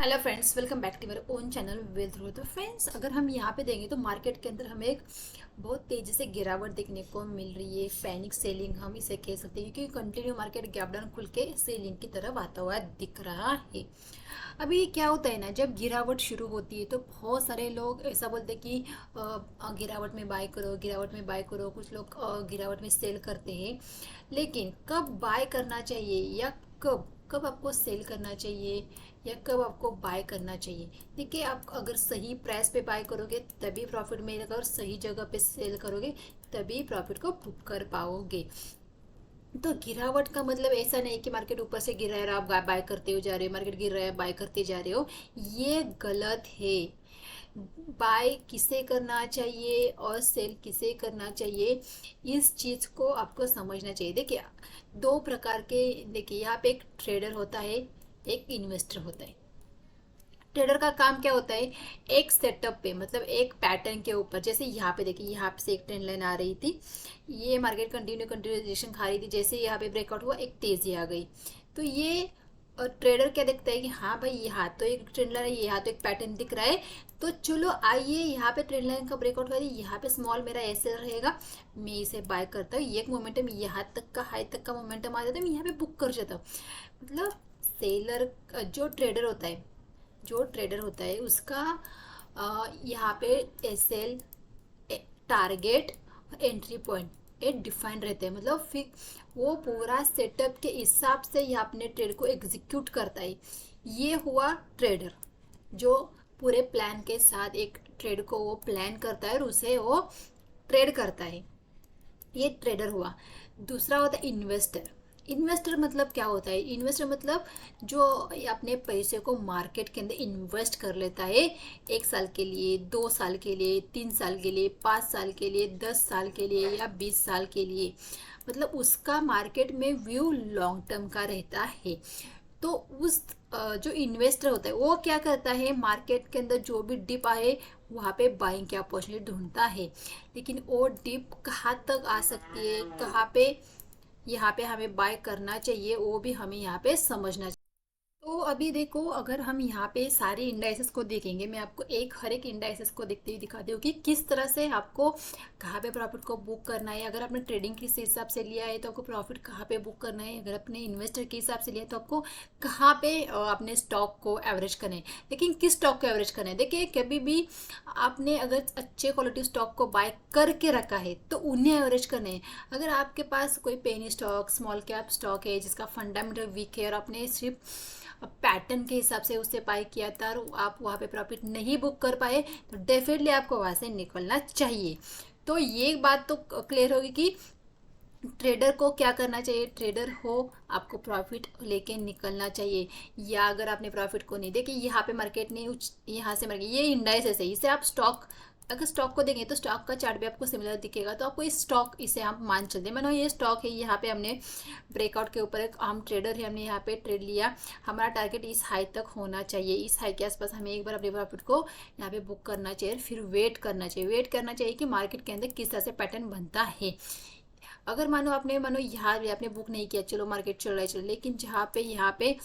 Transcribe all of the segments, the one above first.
Hello friends, welcome back to मेरे own channel with Dhruv. तो friends, अगर हम यहाँ पे देंगे तो मार्केट के अंदर हमें एक बहुत तेज़ी से गिरावट देखने को मिल रही है। पैनिक सेलिंग हम इसे कह सकते हैं, क्योंकि कंटिन्यू मार्केट गैप डाउन खुल के सेलिंग की तरफ आता हुआ दिख रहा है। अभी क्या होता है ना, जब गिरावट शुरू होती है तो बहुत सारे लोग ऐसा बोलते हैं कि गिरावट में बाय करो, गिरावट में बाय करो। कुछ लोग गिरावट में सेल करते हैं। लेकिन कब बाय करना चाहिए या कब कब आपको सेल करना चाहिए या कब आपको बाय करना चाहिए? देखिए, आप अगर सही प्राइस पे बाय करोगे तभी प्रॉफिट मिलेगा, और सही जगह पे सेल करोगे तभी प्रॉफिट को बुक कर पाओगे। तो गिरावट का मतलब ऐसा नहीं कि मार्केट ऊपर से गिर रहा है और आप बाय करते हो जा रहे हो, मार्केट गिर रहा है बाय करते जा रहे हो। ये गलत है। बाय किसे करना चाहिए और सेल किसे करना चाहिए, इस चीज़ को आपको समझना चाहिए। देखिए, दो प्रकार के, देखिए यहाँ पे एक ट्रेडर होता है, एक इन्वेस्टर होता है। ट्रेडर का काम क्या होता है? एक सेटअप पे, मतलब एक पैटर्न के ऊपर, जैसे यहाँ पे देखिए, यहाँ से एक ट्रेंड लाइन आ रही थी, ये मार्केट कंटिन्यूएशन खा रही थी, जैसे यहाँ पे ब्रेकआउट हुआ एक तेजी आ गई। तो ये ट्रेडर क्या देखता है कि हाँ भाई, यहाँ तो एक ट्रेंड लाइन है, यहाँ तो एक पैटर्न दिख रहा है, तो चलो आइए, यहाँ पे ट्रेंड लाइन का ब्रेकआउट करिए, यहाँ पे स्मॉल मेरा ऐसे रहेगा, मैं इसे बाय करता हूँ। एक मोमेंटम यहाँ तक का, हाई तक का मोमेंटम आ जाता है, मैं यहाँ पे बुक कर जाता हूँ। मतलब सेलर, जो ट्रेडर होता है उसका यहाँ पे एसएल, टारगेट, एंट्री पॉइंट एक डिफाइंड रहते हैं। मतलब फिर वो पूरा सेटअप के हिसाब से ये अपने ट्रेड को एग्जीक्यूट करता है। ये हुआ ट्रेडर, जो पूरे प्लान के साथ एक ट्रेड को वो प्लान करता है और उसे वो ट्रेड करता है। ये ट्रेडर हुआ। दूसरा होता है इन्वेस्टर। इन्वेस्टर मतलब क्या होता है? इन्वेस्टर मतलब जो अपने पैसे को मार्केट के अंदर इन्वेस्ट कर लेता है, 1 साल के लिए, 2 साल के लिए, 3 साल के लिए, 5 साल के लिए, 10 साल के लिए या 20 साल के लिए। मतलब उसका मार्केट में व्यू लॉन्ग टर्म का रहता है। तो उस जो इन्वेस्टर होता है वो क्या करता है, मार्केट के अंदर जो भी डिप आए वहाँ पे बाइंग की अपॉर्चुनिटी ढूंढता है। लेकिन वो डिप कहाँ तक आ सकती है, कहाँ पे यहाँ पे हमें बाय करना चाहिए, वो भी हमें यहाँ पे समझना चाहिए। तो अभी देखो, अगर हम यहाँ पे सारे इंडाइसेस को देखेंगे, मैं आपको हर एक इंडाइसेस को देखते हुए दिखाती हूँ कि किस तरह से आपको कहाँ पे प्रॉफिट को बुक करना है। अगर आपने ट्रेडिंग के हिसाब से लिया है तो आपको प्रॉफिट कहाँ पे बुक करना है, अगर अपने इन्वेस्टर के हिसाब से लिया है तो आपको कहाँ पे अपने स्टॉक को एवरेज करना है। लेकिन किस स्टॉक को एवरेज करना है? देखिए, कभी भी आपने अगर अच्छे क्वालिटी स्टॉक को बाय करके रखा है तो उन्हें एवरेज करना है। अगर आपके पास कोई penny stock, small cap stock है जिसका फंडामेंटल वीक है और आपने सिर्फ पैटर्न के हिसाब से उससे बाय किया था और आप वहाँ पे प्रॉफिट नहीं बुक कर पाए, तो डेफिनेटली आपको वहाँ से निकलना चाहिए। तो ये बात तो क्लियर होगी कि ट्रेडर को क्या करना चाहिए। ट्रेडर हो, आपको प्रॉफिट लेके निकलना चाहिए। या अगर आपने प्रॉफिट को नहीं, देखिए यहाँ पे मार्केट ने यहाँ से मार्केट, ये इंडाइसेस है, इसे आप स्टॉक, अगर स्टॉक को देंगे तो स्टॉक का चार्ट भी आपको सिमिलर दिखेगा, तो आपको इस स्टॉक, इसे हम मान चलते हैं, मानो ये स्टॉक है, यहाँ पे हमने ब्रेकआउट के ऊपर, एक हम ट्रेडर है, हमने यहाँ पे ट्रेड लिया, हमारा टारगेट इस हाई तक होना चाहिए, इस हाई के आसपास हमें एक बार अपने प्रॉफिट को यहाँ पे बुक करना चाहिए, फिर वेट करना चाहिए कि मार्केट के अंदर किस तरह से पैटर्न बनता है। अगर मानो यहाँ भी आपने बुक नहीं किया, चलो मार्केट चल रहा है, चलो, लेकिन जहाँ पे यहाँ पे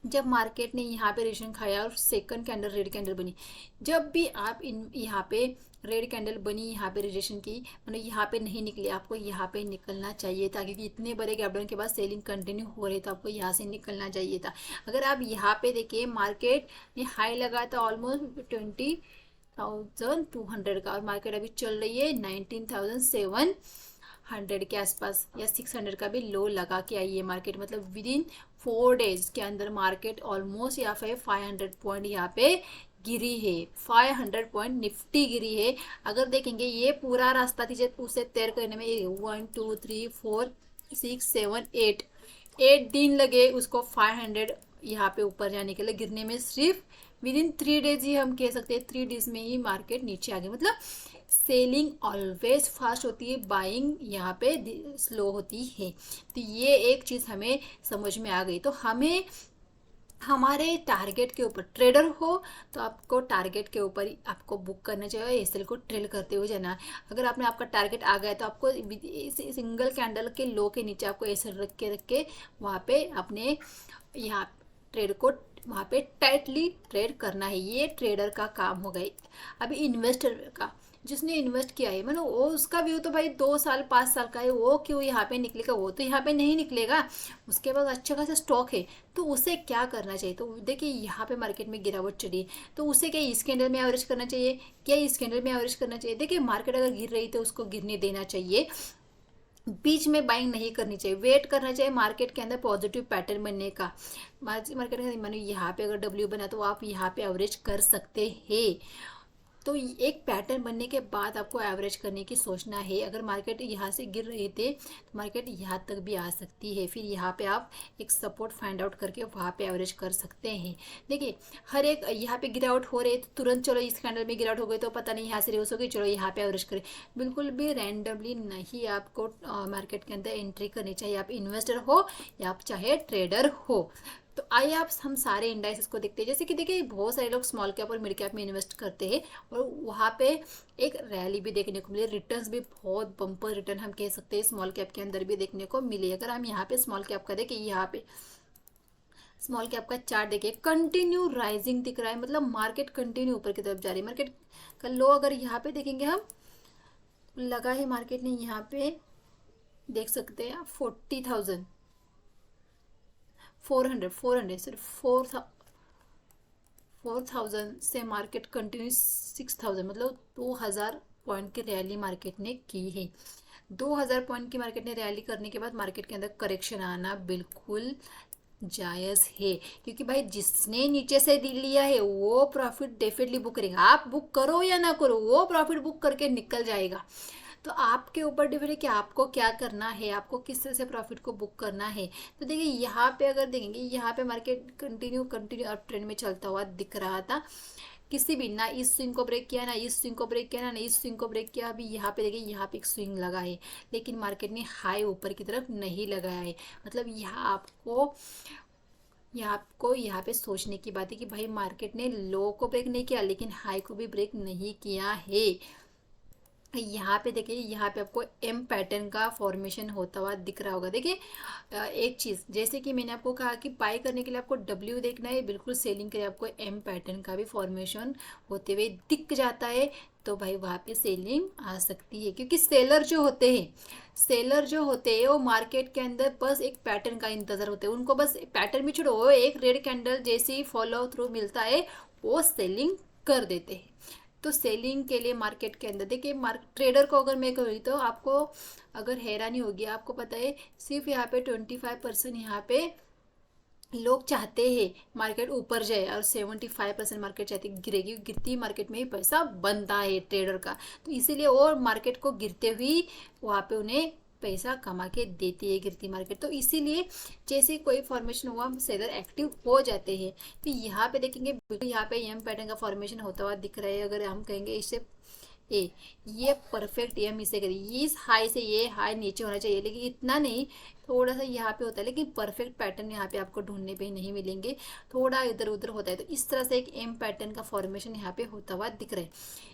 जब मार्केट ने यहाँ पे रिएक्शन खाया और सेकंड कैंडल रेड कैंडल बनी, जब भी आप इन यहाँ पे रेड कैंडल बनी, यहाँ पे रिजेक्शन की, मतलब यहाँ पे नहीं निकले, आपको यहाँ पे निकलना चाहिए था, क्योंकि इतने बड़े गैप डाउन के बाद सेलिंग कंटिन्यू हो रही, तो आपको यहाँ से निकलना चाहिए था। अगर आप यहाँ पे देखिए, मार्केट ने हाई लगा था ऑलमोस्ट 20,200 का, और मार्केट अभी चल रही है 19,700 के आसपास, या 600 का भी लो लगा के आई है मार्केट। मतलब विद इन 4 डेज के अंदर मार्केट ऑलमोस्ट यहाँ पे 500 पॉइंट यहाँ पे गिरी है, 500 पॉइंट निफ्टी गिरी है। अगर देखेंगे ये पूरा रास्ता थी उसे तैर करने में, 1 2 3 4 6 7 8 8 दिन लगे उसको 500 यहाँ पे ऊपर जाने के लिए, गिरने में सिर्फ विद इन 3 डेज ही, हम कह सकते हैं 3 डेज में ही मार्केट नीचे आ गई। मतलब सेलिंग ऑलवेज फास्ट होती है, बाइंग यहाँ पे स्लो होती है। तो ये एक चीज़ हमें समझ में आ गई। तो हमें हमारे टारगेट के ऊपर, ट्रेडर हो तो आपको टारगेट के ऊपर ही आपको बुक करना चाहिए, एसएल को ट्रेल करते हुए जाना है। अगर आपने, आपका टारगेट आ गया तो आपको सिंगल कैंडल के लो के नीचे आपको एसएल रख के वहाँ पे अपने यहाँ ट्रेड को वहाँ पे टाइटली ट्रेड करना है। ये ट्रेडर का काम हो गई। अभी इन्वेस्टर का, जिसने इन्वेस्ट किया है, मतलब वो उसका व्यू तो भाई 2 साल 5 साल का है, वो क्यों यहाँ पे निकलेगा? वो तो यहाँ पे नहीं निकलेगा। उसके पास अच्छा खासा स्टॉक है, तो उसे क्या करना चाहिए? तो देखिए यहाँ पे मार्केट में गिरावट चली है, तो उसे क्या इस कैंडल में एवरेज करना चाहिए? क्या इस कैंडल में एवरेज करना चाहिए? देखिए मार्केट अगर गिर रही तो उसको गिरने देना चाहिए, बीच में बाइंग नहीं करनी चाहिए, वेट करना चाहिए मार्केट के अंदर पॉजिटिव पैटर्न बनने का। मार्केट का मानो यहाँ पे अगर डब्ल्यू बना तो आप यहाँ पे एवरेज कर सकते हैं। तो एक पैटर्न बनने के बाद आपको एवरेज करने की सोचना है। अगर मार्केट यहाँ से गिर रहे थे तो मार्केट यहाँ तक भी आ सकती है, फिर यहाँ पे आप एक सपोर्ट फाइंड आउट करके वहाँ पे एवरेज कर सकते हैं। देखिए हर एक यहाँ पे गिरावट हो रही है तो तुरंत चलो इस कैंडल में गिरावट हो गई तो पता नहीं यहाँ से रिवर्स होगी, चलो यहाँ पे एवरेज करें। बिल्कुल भी रैंडमली नहीं आपको मार्केट के अंदर एंट्री करनी चाहिए, आप इन्वेस्टर हो या आप चाहे ट्रेडर हो। तो आइए आप हम सारे इंडाइसेस को देखते हैं। जैसे कि देखिए बहुत सारे लोग स्मॉल कैप और मिड कैप में इन्वेस्ट करते हैं और वहाँ पे एक रैली भी देखने को मिले, रिटर्न्स भी बहुत बम्पर रिटर्न हम कह सकते हैं स्मॉल कैप के अंदर भी देखने को मिले। अगर हम यहाँ पे स्मॉल कैप का देखें, यहाँ पे स्मॉल कैप का चार्ट देखिए, कंटिन्यू राइजिंग दिख रहा है, मतलब मार्केट कंटिन्यू ऊपर की तरफ जा रही है। मार्केट का लो अगर यहाँ पे देखेंगे हम, लगा है मार्केट ने यहाँ पे, देख सकते हैं आप 40,000 400 सिर्फ 4,000 से मार्केट कंटिन्यू 6,000, मतलब 2,000 पॉइंट की रैली मार्केट ने की है। 2,000 पॉइंट की मार्केट ने रैली करने के बाद मार्केट के अंदर करेक्शन आना बिल्कुल जायज़ है, क्योंकि भाई जिसने नीचे से लिया है वो प्रॉफिट डेफिनेटली बुक करेगा। आप बुक करो या ना करो, वो प्रॉफिट बुक करके निकल जाएगा। तो आपके ऊपर डिपेंड है कि आपको क्या करना है, आपको किस तरह से प्रॉफिट को बुक करना है। तो देखिए यहाँ पे अगर देखेंगे, यहाँ पे मार्केट कंटिन्यू अप ट्रेंड में चलता हुआ दिख रहा था, किसी भी ना इस स्विंग को ब्रेक किया, ना इस स्विंग को ब्रेक किया, ना इस स्विंग को ब्रेक किया। अभी यहाँ पे देखिए यहाँ पे एक स्विंग लगा है, लेकिन मार्केट ने हाई ऊपर की तरफ नहीं लगाया है। मतलब यहाँ पे सोचने की बात है कि भाई मार्केट ने लो को ब्रेक नहीं किया, लेकिन हाई को भी ब्रेक नहीं किया है। यहाँ पे देखिए, यहाँ पे आपको एम पैटर्न का फॉर्मेशन होता हुआ दिख रहा होगा। देखिए एक चीज़, जैसे कि मैंने आपको कहा कि बाय करने के लिए आपको डब्ल्यू देखना है, बिल्कुल सेलिंग के लिए आपको एम पैटर्न का भी फॉर्मेशन होते हुए दिख जाता है, तो भाई वहाँ पे सेलिंग आ सकती है। क्योंकि सेलर जो होते हैं वो मार्केट के अंदर बस एक पैटर्न का इंतजार होते हैं, उनको बस पैटर्न भी छोड़ो, वो एक रेड कैंडल जैसे ही फॉलो थ्रू मिलता है वो सेलिंग कर देते हैं। तो सेलिंग के लिए मार्केट के अंदर देखिए, ट्रेडर को अगर मैं कहूँ तो आपको अगर हैरानी होगी, आपको पता है सिर्फ यहाँ पे 25% यहाँ पे लोग चाहते हैं मार्केट ऊपर जाए और 75% मार्केट चाहती गिरेगी। गिरती मार्केट में ही पैसा बनता है ट्रेडर का, तो इसीलिए और मार्केट को गिरते हुए वहाँ पे उन्हें पैसा कमा के देती है गिरती मार्केट। तो इसीलिए जैसे कोई फॉर्मेशन हुआ सेलर एक्टिव हो जाते हैं। तो यहाँ पे देखेंगे बिल्कुल यहाँ पे एम पैटर्न का फॉर्मेशन होता हुआ दिख रहा है। अगर हम कहेंगे इससे ये परफेक्ट एम इसे करिए, इस हाई से ये हाई नीचे होना चाहिए, लेकिन इतना नहीं, थोड़ा सा यहाँ पे होता है, लेकिन परफेक्ट पैटर्न यहाँ पे आपको ढूंढने पे नहीं मिलेंगे, थोड़ा इधर उधर होता है। तो इस तरह से एक एम पैटर्न का फॉर्मेशन यहाँ पे होता हुआ दिख रहा है।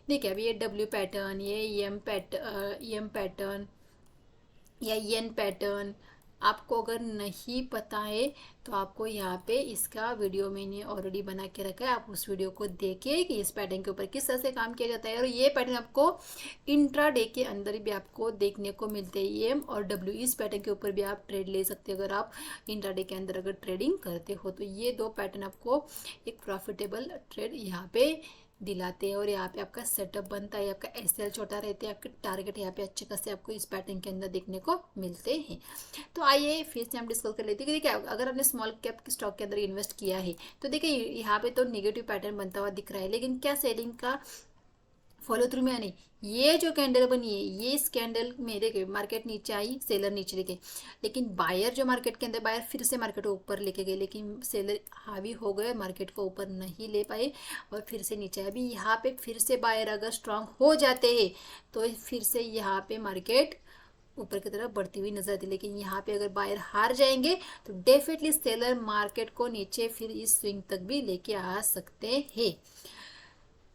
देखिए अभी ये डब्ल्यू पैटर्न, ये एम पैटर्न या एन पैटर्न आपको अगर नहीं पता है तो आपको यहाँ पे इसका वीडियो मैंने ऑलरेडी बना के रखा है, आप उस वीडियो को देखिए कि इस पैटर्न के ऊपर किस तरह से काम किया जाता है। और ये पैटर्न आपको इंट्राडे के अंदर भी आपको देखने को मिलते हैं, एम और डब्ल्यू। इस पैटर्न के ऊपर भी आप ट्रेड ले सकते हैं अगर आप इंट्राडे के अंदर अगर ट्रेडिंग करते हो। तो ये दो पैटर्न आपको एक प्रॉफिटेबल ट्रेड यहाँ पे दिलाते हैं और यहाँ पे आपका सेटअप बनता है, आपका एसएल छोटा रहता है, आपके टारगेट यहाँ पे अच्छे खासे आपको इस पैटर्न के अंदर देखने को मिलते हैं। तो आइए फिर से हम डिस्कस कर लेते हैं कि देखिए अगर आपने स्मॉल कैप के स्टॉक के अंदर इन्वेस्ट किया है तो देखिए यहाँ पे तो नेगेटिव पैटर्न बनता हुआ दिख रहा है, लेकिन क्या सेलिंग का फॉलो थ्रू में आने, ये जो कैंडल बनी है, ये इस कैंडल में देखिए मार्केट नीचे आई, सेलर नीचे लेके, लेकिन बायर जो मार्केट के अंदर बायर फिर से मार्केट को ऊपर लेके गए, लेकिन सेलर हावी हो गए, मार्केट को ऊपर नहीं ले पाए और फिर से नीचे। अभी यहाँ पे फिर से बायर अगर स्ट्रांग हो जाते हैं तो फिर से यहाँ पे मार्केट ऊपर की तरफ बढ़ती हुई नजर आती है, लेकिन यहाँ पे अगर बायर हार जाएंगे तो डेफिनेटली सेलर मार्केट को नीचे फिर इस स्विंग तक भी लेके आ सकते हैं।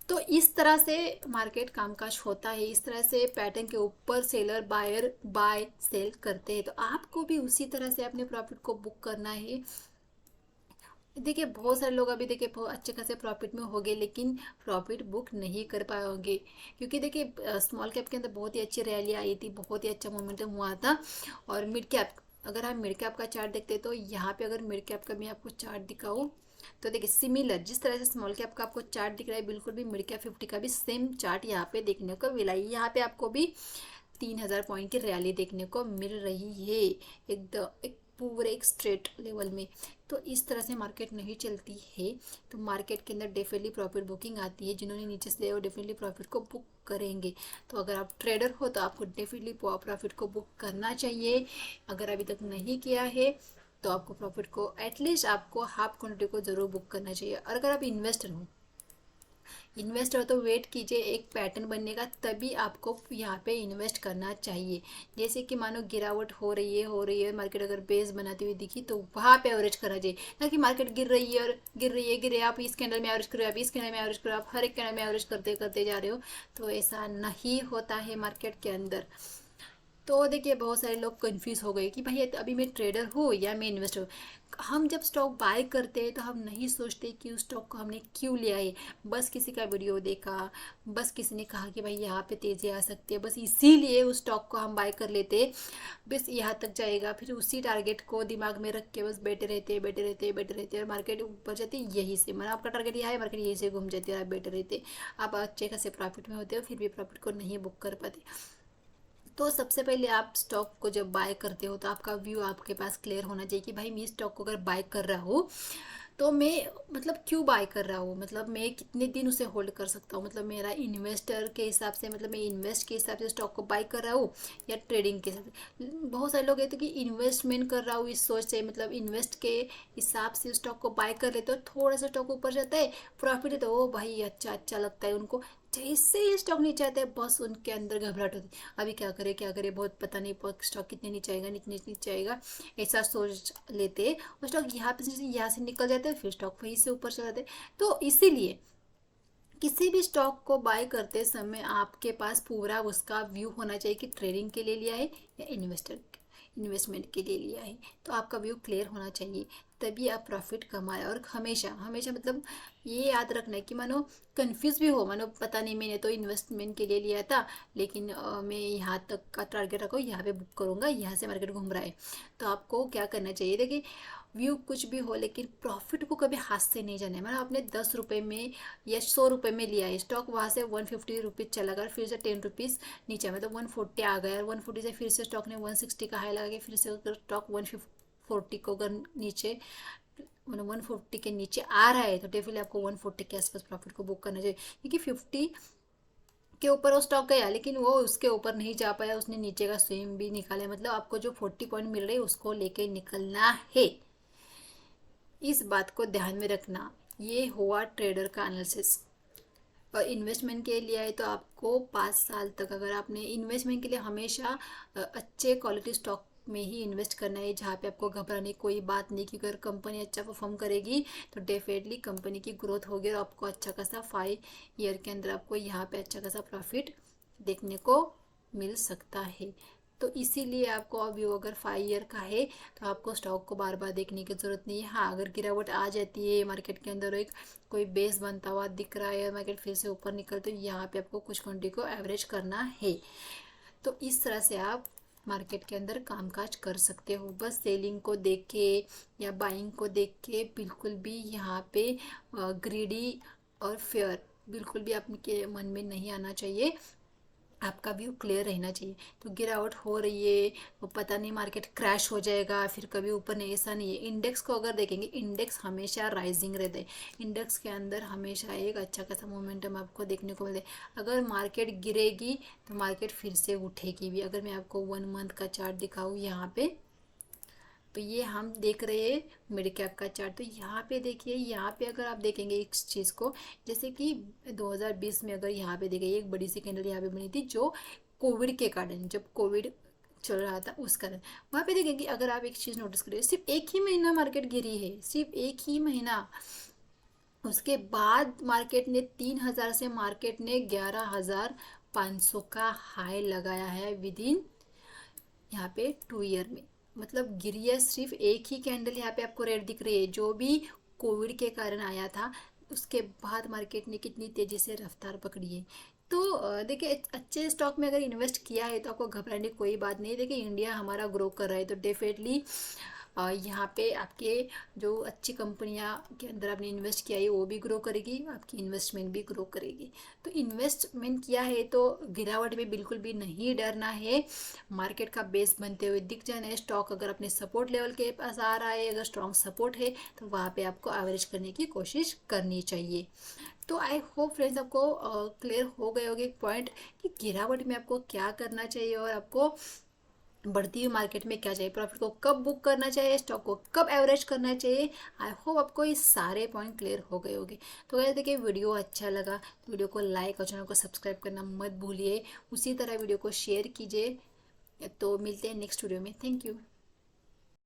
तो इस तरह से मार्केट कामकाज होता है, इस तरह से पैटर्न के ऊपर सेलर बायर बाय सेल करते हैं। तो आपको भी उसी तरह से अपने प्रॉफिट को बुक करना है, देखिए बहुत सारे लोग अभी देखिए बहुत अच्छे खासे प्रॉफिट में हो गए, लेकिन प्रॉफिट बुक नहीं कर पाए होंगे, क्योंकि देखिए स्मॉल कैप के अंदर बहुत ही अच्छी रैली आई थी, बहुत ही अच्छा मोमेंटम हुआ था। और मिड कैप, अगर आप मिड कैप का चार्ट देखते हैं तो यहाँ पे अगर मिड कैप का मैं आपको चार्ट दिखाऊँ तो देखिए सिमिलर जिस तरह से स्मॉल कैप का आपको चार्ट दिख रहा है, बिल्कुल भी मिड कैप 50 का भी सेम चार्ट यहाँ पे देखने को मिला है। यहाँ पे आपको भी 3000 पॉइंट की रैली देखने को मिल रही है, एक पूरे एक स्ट्रेट लेवल में। तो इस तरह से मार्केट नहीं चलती है। तो मार्केट के अंदर डेफिनेटली प्रॉफिट बुकिंग आती है, जिन्होंने नीचे से लिया वो डेफिनेटली प्रॉफिट को बुक करेंगे। तो अगर आप ट्रेडर हो तो आपको डेफिनेटली प्रॉफिट को बुक करना चाहिए। अगर अभी तक नहीं किया है तो आपको प्रॉफिट को एटलीस्ट आपको हाफ क्वांटिटी को ज़रूर बुक करना चाहिए। और अगर आप इन्वेस्टर हो, इन्वेस्ट हो तो वेट कीजिए एक पैटर्न बनने का, तभी आपको यहाँ पे इन्वेस्ट करना चाहिए। जैसे कि मानो गिरावट हो रही है मार्केट अगर बेस बनाती हुई दिखी तो वहाँ पे एवरेज करना चाहिए, ना कि मार्केट गिर रही है और गिर रही है आप इस कैंडल में एवरेज करो, आप इस कैंडल में एवरेज करो, आप हर एक कैंडल में एवरेज करते करते जा रहे हो। तो ऐसा नहीं होता है मार्केट के अंदर। तो देखिए बहुत सारे लोग कंफ्यूज हो गए कि भाई अभी मैं ट्रेडर हूँ या मैं इन्वेस्टर हूँ। हम जब स्टॉक बाय करते हैं तो हम नहीं सोचते कि उस स्टॉक को हमने क्यों लिया है। बस किसी का वीडियो देखा, बस किसी ने कहा कि भाई यहाँ पे तेज़ी आ सकती है, बस इसीलिए उस स्टॉक को हम बाय कर लेते हैं। बस यहाँ तक जाएगा, फिर उसी टारगेट को दिमाग में रख के बस बैठे रहते और मार्केट ऊपर जाती है यही से, मतलब आपका टारगेट यहाँ है, मार्केट यही से घूम जाती है और आप बैठे रहते। आप अच्छे खासे प्रॉफिट में होते हो फिर भी प्रॉफिट को नहीं बुक कर पाते। तो सबसे पहले आप स्टॉक को जब बाय करते हो तो आपका व्यू आपके पास क्लियर होना चाहिए कि भाई मैं स्टॉक को अगर बाय कर रहा हूँ तो मैं मतलब क्यों बाय कर रहा हूँ, मतलब मैं कितने दिन उसे होल्ड कर सकता हूँ, मतलब मेरा इन्वेस्टर के हिसाब से, मतलब मैं इन्वेस्ट के हिसाब से स्टॉक को बाय कर रहा हूँ या ट्रेडिंग के हिसाब से। बहुत सारे लोग कहते हैं कि इन्वेस्टमेंट कर रहा हूँ इस सोच से, मतलब इन्वेस्ट के हिसाब से स्टॉक को बाय कर लेते हो, थोड़ा सा स्टॉक ऊपर जाता है प्रॉफिट है तो ओ भाई अच्छा अच्छा लगता है उनको। जैसे ही स्टॉक नीचे आता है बस उनके अंदर घबराहट होती है, अभी क्या करे बहुत पता नहीं स्टॉक कितने नीचे आएगा, नीचे आएगा, ऐसा सोच लेते हैं। और स्टॉक यहाँ से निकल जाते हैं, फिर स्टॉक वहीं से ऊपर चला जाते हैं। तो इसीलिए किसी भी स्टॉक को बाय करते समय आपके पास पूरा उसका व्यू होना चाहिए कि ट्रेडिंग के लिए लिया है या इन्वेस्टमेंट के लिए लिया है। तो आपका व्यू क्लियर होना चाहिए, तभी आप प्रॉफिट कमाए। और हमेशा हमेशा मतलब ये याद रखना है कि मानो कंफ्यूज भी हो, मानो पता नहीं मैंने तो इन्वेस्टमेंट के लिए लिया था, लेकिन मैं यहाँ तक का टारगेट रखो, यहाँ पे बुक करूँगा, यहाँ से मार्केट घूम रहा है। तो आपको क्या करना चाहिए, देखिए व्यू कुछ भी हो लेकिन प्रॉफिट को कभी हाथ से नहीं जाना है। मतलब आपने 10 रुपये में या 100 रुपये में लिया है स्टॉक, वहाँ से 150 रुपीज़ चला गया, फिर से 10 रुपीज़ नीचे, मतलब 140 आ गया, और 140 से फिर से स्टॉक ने 160 का हाई लगा के फिर से अगर स्टॉक 140 को अगर नीचे, मतलब 140 के नीचे आ रहा है तो डेफिनेटली आपको 140 के आसपास प्रॉफिट को बुक करना चाहिए, क्योंकि 50 के ऊपर वो स्टॉक गया लेकिन वो उसके ऊपर नहीं जा पाया, उसने नीचे का स्विंग भी निकाला, मतलब आपको जो 40 पॉइंट मिल रहे हैं उसको लेके निकलना है। इस बात को ध्यान में रखना। ये हुआ ट्रेडर का एनालिसिस। और इन्वेस्टमेंट के लिए है तो आपको 5 साल तक, अगर आपने इन्वेस्टमेंट के लिए हमेशा अच्छे क्वालिटी स्टॉक में ही इन्वेस्ट करना है, जहाँ पे आपको घबराने की कोई बात नहीं, क्योंकि अगर कंपनी अच्छा परफॉर्म करेगी तो डेफिनेटली कंपनी की ग्रोथ होगी और आपको अच्छा खासा 5 ईयर के अंदर आपको यहाँ पे अच्छा खासा प्रॉफिट देखने को मिल सकता है। तो इसीलिए आपको अभी अगर 5 ईयर का है तो आपको स्टॉक को बार बार देखने की ज़रूरत नहीं है। हाँ अगर गिरावट आ जाती है मार्केट के अंदर, एक कोई बेस बनता हुआ दिख रहा है, मार्केट फिर से ऊपर निकल, तो यहाँ पे आपको कुछ घंटे को एवरेज करना है। तो इस तरह से आप मार्केट के अंदर कामकाज कर सकते हो। बस सेलिंग को देख के या बाइंग को देख के बिल्कुल भी यहाँ पे ग्रीडी और फेयर बिल्कुल भी आपके मन में नहीं आना चाहिए। आपका व्यू क्लियर रहना चाहिए। तो गिरावट हो रही है वो पता नहीं मार्केट क्रैश हो जाएगा फिर कभी ऊपर नहीं, ऐसा नहीं है। इंडेक्स को अगर देखेंगे, इंडेक्स हमेशा राइजिंग रहता है, इंडेक्स के अंदर हमेशा एक अच्छा खासा मोमेंटम आपको देखने को मिलता है। अगर मार्केट गिरेगी तो मार्केट फिर से उठेगी भी। अगर मैं आपको 1 मंथ का चार्ट दिखाऊँ यहाँ पे, तो ये हम देख रहे हैं मिड कैप का चार्ट। तो यहाँ पे देखिए, यहाँ पे अगर आप देखेंगे इस चीज़ को, जैसे कि 2020 में अगर यहाँ पे देखिए एक बड़ी सी कैंडल यहाँ पे बनी थी, जो कोविड के कारण, जब कोविड चल रहा था उस कारण, वहाँ पे देखेंगे अगर आप एक चीज़ नोटिस करिए, सिर्फ एक ही महीना मार्केट गिरी है, सिर्फ एक ही महीना। उसके बाद मार्केट ने 3000 से मार्केट ने 11500 का हाई लगाया है विद इन यहाँ पे 2 ईयर में। मतलब गिरी है, सिर्फ एक ही कैंडल यहाँ पे आपको रेड दिख रही है, जो भी कोविड के कारण आया था, उसके बाद मार्केट ने कितनी तेज़ी से रफ्तार पकड़ी है। तो देखिए, अच्छे स्टॉक में अगर इन्वेस्ट किया है तो आपको घबराने की कोई बात नहीं। देखिए, इंडिया हमारा ग्रो कर रहा है तो डेफिनेटली यहाँ पे आपके जो अच्छी कंपनियाँ के अंदर आपने इन्वेस्ट किया है वो भी ग्रो करेगी, आपकी इन्वेस्टमेंट भी ग्रो करेगी। तो इन्वेस्टमेंट किया है तो गिरावट में बिल्कुल भी नहीं डरना है। मार्केट का बेस बनते हुए दिख जाना है। स्टॉक अगर अपने सपोर्ट लेवल के पास आ रहा है, अगर स्ट्रॉन्ग सपोर्ट है, तो वहाँ पे आपको एवरेज करने की कोशिश करनी चाहिए। तो आई होप फ्रेंड्स आपको क्लियर हो गए होंगे पॉइंट कि गिरावट में आपको क्या करना चाहिए और आपको बढ़ती हुई मार्केट में क्या चाहिए, प्रॉफिट को कब बुक करना चाहिए, स्टॉक को कब एवरेज करना चाहिए। आई होप आपको ये सारे पॉइंट क्लियर हो गए होंगे। तो गाइस देखिए, वीडियो अच्छा लगा तो वीडियो को लाइक और चैनल को सब्सक्राइब करना मत भूलिए। उसी तरह वीडियो को शेयर कीजिए। तो मिलते हैं नेक्स्ट वीडियो में। Thank you.